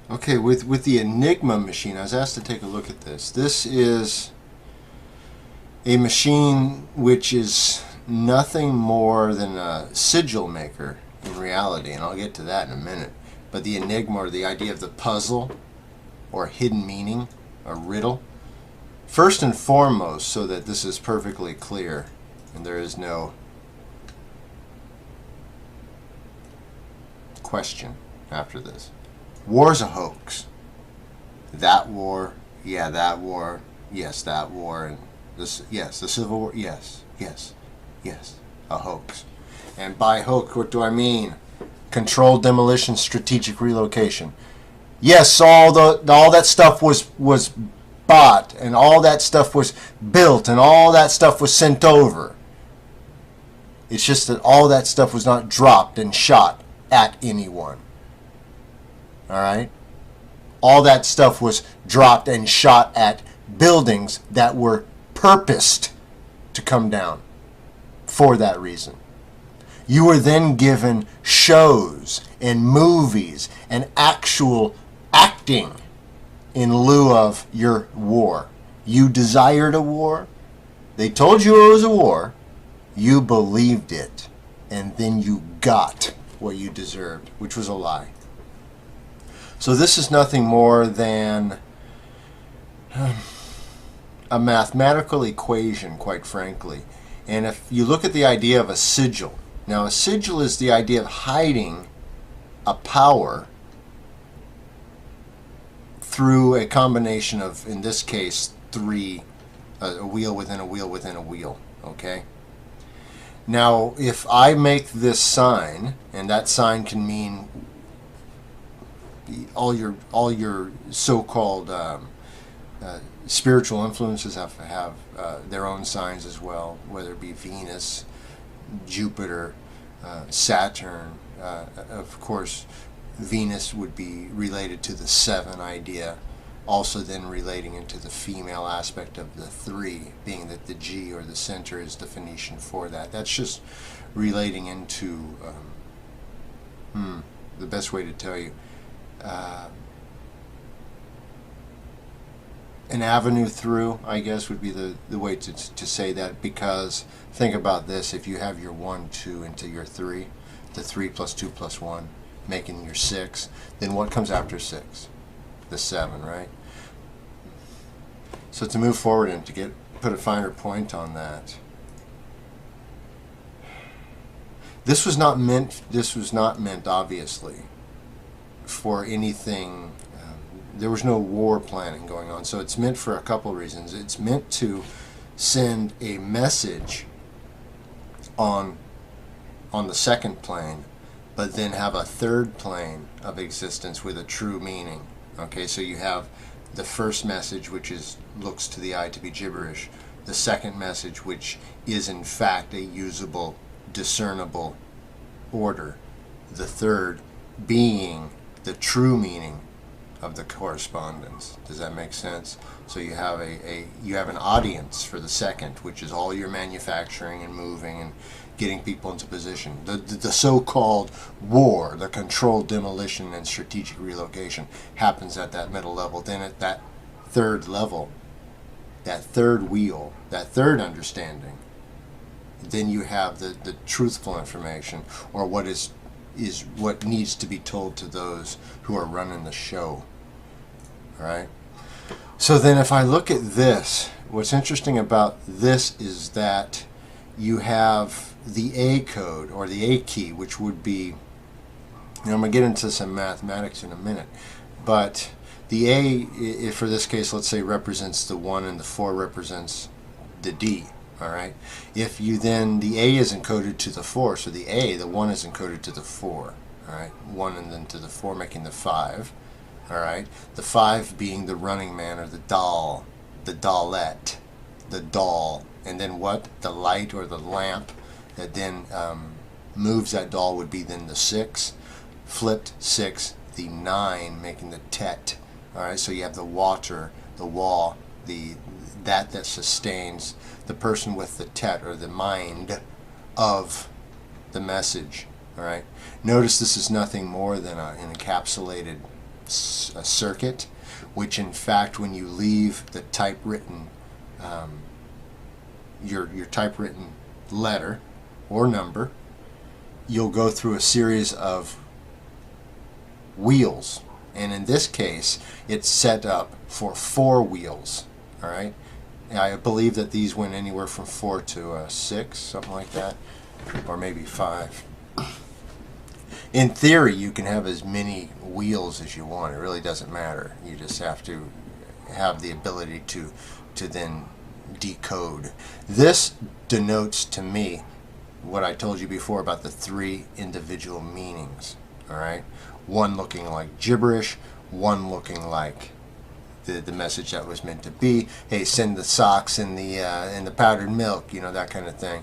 Okay, with the Enigma machine, I was asked to take a look at this. This is a machine which is nothing more than a sigil maker in reality, and I'll get to that in a minute. But the enigma, or the idea of the puzzle or hidden meaning, a riddle, first and foremost, so that this is perfectly clear and there is no question after this. War's a hoax. That war, yeah, that war, yes, that war, and this, yes, the Civil War, yes, yes, yes, a hoax. And by hoax, what do I mean? Controlled demolition, strategic relocation. Yes, all that stuff was bought, and all that stuff was built, and all that stuff was sent over. It's just that all that stuff was not dropped and shot at anyone. All right? All that stuff was dropped and shot at buildings that were purposed to come down for that reason. You were then given shows and movies and actual acting in lieu of your war. You desired a war. They told you it was a war. You believed it. And then you got what you deserved, which was a lie. So this is nothing more than a mathematical equation, quite frankly. And if you look at the idea of a sigil, now a sigil is the idea of hiding a power through a combination of, in this case, three, a wheel within a wheel within a wheel, okay? Now, if I make this sign, and that sign can mean all your so-called spiritual influences have their own signs as well, whether it be Venus, Jupiter, Saturn. Of course, Venus would be related to the seven idea, also then relating into the female aspect of the three, being that the G, or the center, is the Phoenician for that. That's just relating into the best way to tell you. An avenue through, I guess, would be the way to say that, because think about this: if you have your 1, 2 into your 3, the 3 plus 2 plus 1 making your 6, then what comes after 6? The 7, right? So to move forward and to put a finer point on that, this was not meant obviously for anything. There was no war planning going on, so it's meant for a couple of reasons. It's meant to send a message on the second plane, but then have a third plane of existence with a true meaning. Okay, so you have the first message, which looks to the eye to be gibberish. The second message, which is in fact a usable, discernible order. The third being the true meaning of the correspondence. Does that make sense? So you have you have an audience for the second, which is all your manufacturing and moving and getting people into position. The so-called war, the controlled demolition and strategic relocation, happens at that middle level. Then at that third level, that third wheel, that third understanding, then you have the truthful information, or what is what needs to be told to those who are running the show. All right? So then if I look at this, what's interesting about this is that you have the A code, or the A key, which would be, I'm going to get into some mathematics in a minute, but the A, if for this case, let's say, represents the 1 and the 4 represents the D. All right. If you then, the A is encoded to the 4, so the 1 is encoded to the 4. All right. 1 and then to the 4, making the 5. All right. The 5 being the running man, or the doll, the dollette, the doll, and then what? The light or the lamp that then moves that doll would be then the 6. Flipped 6, the 9, making the tet. All right. So you have the water, the wall, that sustains the person with the tet, or the mind of the message. All right. Notice this is nothing more than an encapsulated a circuit, which in fact, when you leave the typewritten, your typewritten letter or number, you'll go through a series of wheels. And in this case, it's set up for 4 wheels. All right. I believe that these went anywhere from 4 to 6, something like that, or maybe 5. In theory, you can have as many wheels as you want. It really doesn't matter. You just have to have the ability to then decode. This denotes to me what I told you before about the 3 individual meanings. All right, one looking like gibberish, one looking like the message that was meant to be. Hey, send the socks and the powdered milk, you know, that kind of thing.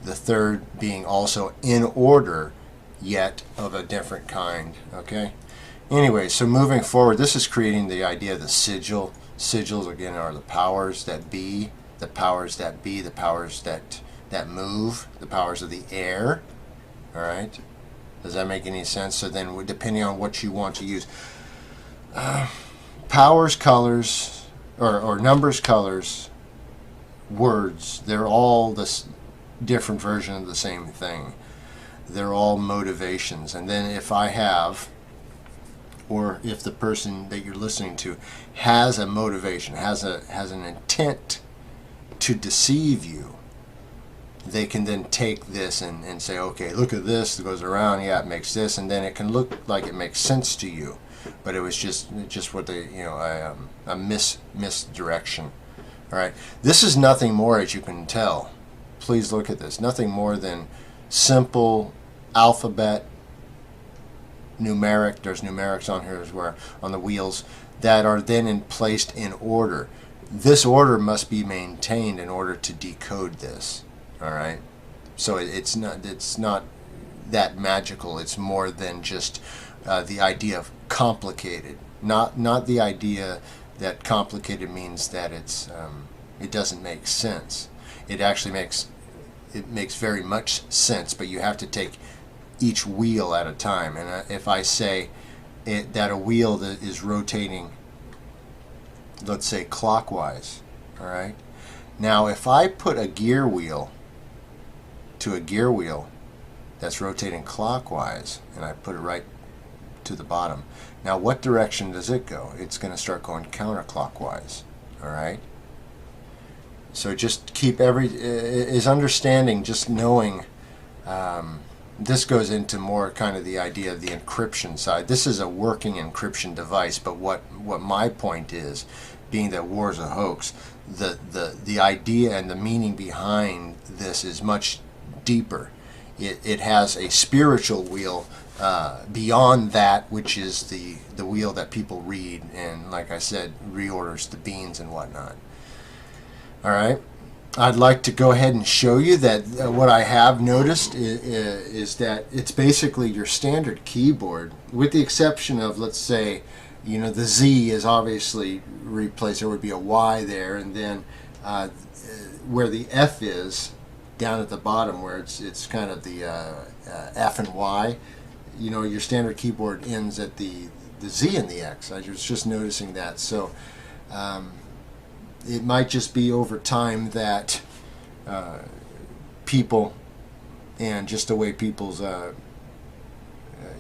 The third being also in order, yet of a different kind. Okay. Anyway, so moving forward, this is creating the idea of the sigil. Sigils again are the powers that be, the powers that be, the powers that move, the powers of the air. All right. Does that make any sense? So then, depending on what you want to use, powers, colors, or numbers, colors, words, they're all this different version of the same thing. They're all motivations. And then if I have, or if the person that you're listening to has a motivation, has an intent to deceive you, they can then take this and say, okay, look at this, it goes around, yeah, it makes this, and then it can look like it makes sense to you, but it was just what they, you know, a misdirection. All right, this is nothing more, as you can tell. Please look at this. Nothing more than simple alphabet, numeric. There's numerics on here as well, on the wheels, that are then placed in order. This order must be maintained in order to decode this. All right, so it's not that magical. It's more than just the idea of complicated. Not the idea that complicated means that it doesn't make sense. It actually makes very much sense, but you have to take each wheel at a time. And if I say that a wheel that is rotating, let's say clockwise, all right. Now, if I put a gear wheel to a gear wheel that's rotating clockwise, and I put it right to the bottom, now what direction does it go? It's going to start going counterclockwise. All right. So just keep is understanding, just knowing. This goes into more kind of the idea of the encryption side. This is a working encryption device, but what my point is, being that war is a hoax, the idea and the meaning behind this is much deeper. It has a spiritual wheel beyond that, which is the wheel that people read, and like I said, reorders the beans and whatnot. All right. I'd like to go ahead and show you that what I have noticed is that it's basically your standard keyboard, with the exception of, let's say, you know, the Z is obviously replaced. There would be a Y there, and then where the F is down at the bottom, where it's kind of the F and Y. You know, your standard keyboard ends at the Z and the X. I was just noticing that. So it might just be over time that people, and just the way people's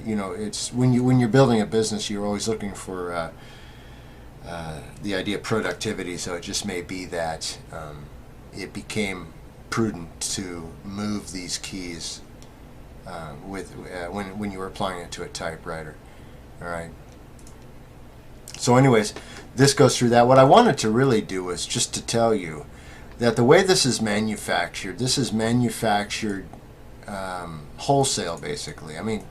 you know, it's when you're building a business, you're always looking for the idea of productivity. So it just may be that it became prudent to move these keys when you were applying it to a typewriter. All right. So anyways, this goes through that. What I wanted to really do was just to tell you that the way this is manufactured wholesale, basically. I mean,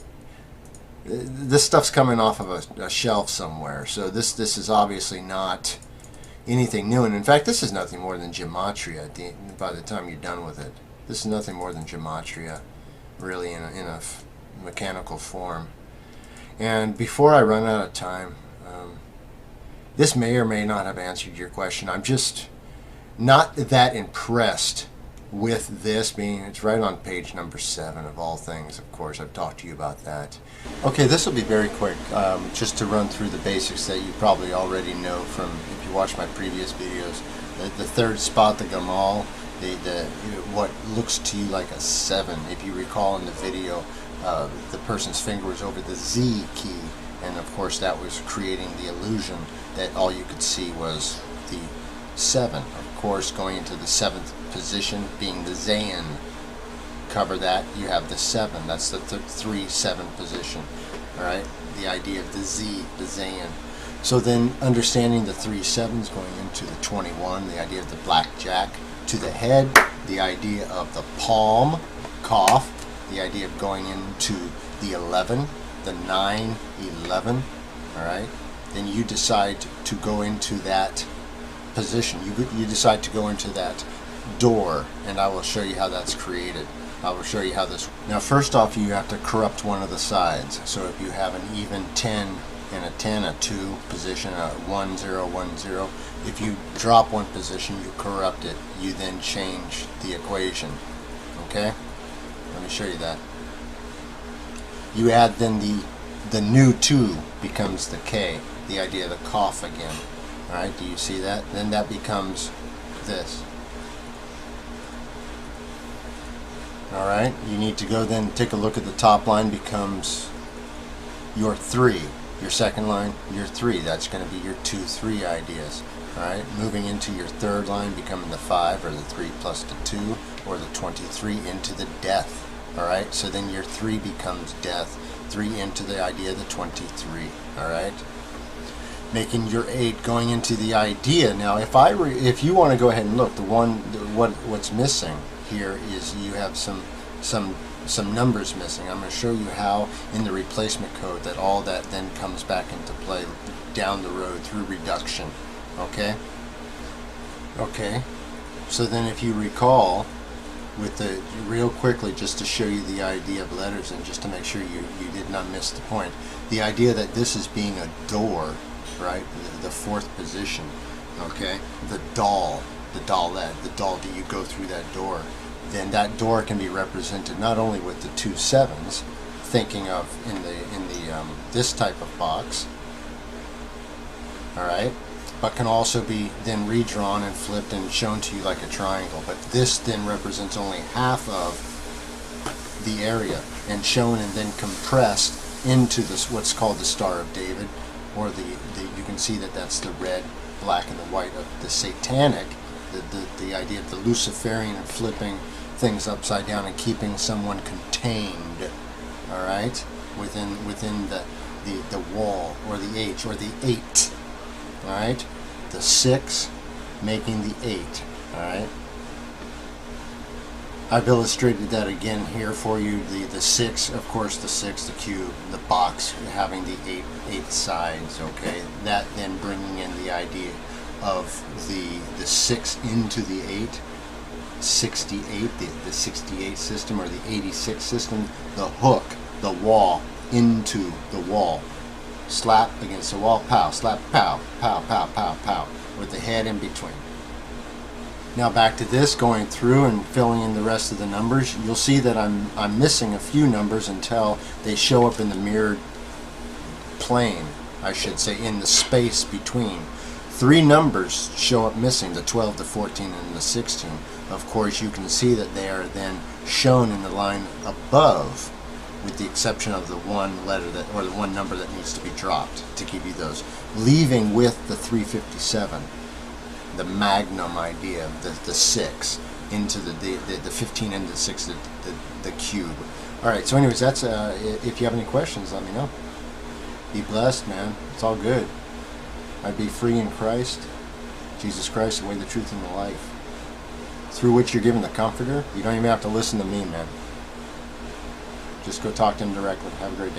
this stuff's coming off of a shelf somewhere, so this is obviously not anything new. And in fact, this is nothing more than gematria by the time you're done with it. This is nothing more than gematria, really, in a mechanical form. And before I run out of time, this may or may not have answered your question. I'm just not that impressed with this being, it's right on page number 7 of all things, of course. I've talked to you about that. Okay, this will be very quick, just to run through the basics that you probably already know from, if you watch my previous videos. The third spot, the gamal, what looks to you like a 7. If you recall in the video, the person's finger was over the Z key, and of course that was creating the illusion that all you could see was the 7. Of course, going into the 7th position, being the Zayin. Cover that, you have the 7. That's the 3-7 position. Alright? The idea of the Z, the Zayin. So then, understanding the 3 7s going into the 21, the idea of the blackjack. To the head, the idea of the palm, cough. The idea of going into the 11, the 9, 11. Alright? Then you decide to go into that position. You decide to go into that door, and I will show you how that's created. I will show you how this. Now, first off, you have to corrupt one of the sides. So if you have an even 10 and a 10, a 2 position, a 1 0 1 0. If you drop one position, you corrupt it. You then change the equation. Okay. Let me show you that. You add then the new 2 becomes the K. The idea of the cough again. All right. Do you see that? Then that becomes this. Alright, you need to go then take a look at the top line, becomes your 3. Your second line, your 3. That's going to be your 2, 3 ideas. Alright, moving into your third line, becoming the 5, or the 3 plus the 2, or the 23 into the death. Alright, so then your 3 becomes death. 3 into the idea of the 23. Alright, making your 8 going into the idea. Now, if you want to go ahead and look, what's missing here is you have some numbers missing. I'm going to show you how in the replacement code that all that then comes back into play down the road through reduction. Okay? Okay. So then if you recall, with the real quickly, just to show you the idea of letters and just to make sure you did not miss the point, the idea that this is being a door, right? The 4th position. Okay? The doll. The doll, do you go through that door? Then that door can be represented not only with the 2 7s, thinking of in the this type of box, all right, but can also be then redrawn and flipped and shown to you like a triangle. But this then represents only half of the area and shown and then compressed into this what's called the Star of David, or you can see that that's the red, black, and the white of the satanic. The idea of the Luciferian and flipping things upside down and keeping someone contained, all right, within the wall, or the H, or the 8, all right, the 6 making the 8, all right. I've illustrated that again here for you. The 6, of course, the 6, the cube, the box having the 8 sides. Okay, that then bringing in the idea of the 6 into the 8, 68, the 68 system, or the 86 system, the hook, the wall into the wall, slap against the wall, pow, slap, pow, pow, pow, pow, pow, with the head in between. Now back to this, going through and filling in the rest of the numbers. You'll see that I'm missing a few numbers until they show up in the mirrored plane, I should say, in the space between. 3 numbers show up missing, the 12, the 14, and the 16. Of course, you can see that they are then shown in the line above, with the exception of the one letter that, or the one number that needs to be dropped to give you those, leaving with the 357, the magnum idea, the 6 into the 15 into the 6, the cube. All right. So, anyways, that's if you have any questions, let me know. Be blessed, man. It's all good. I'd be free in Christ, Jesus Christ, the way, the truth, and the life, through which you're given the Comforter. You don't even have to listen to me, man. Just go talk to him directly. Have a great day.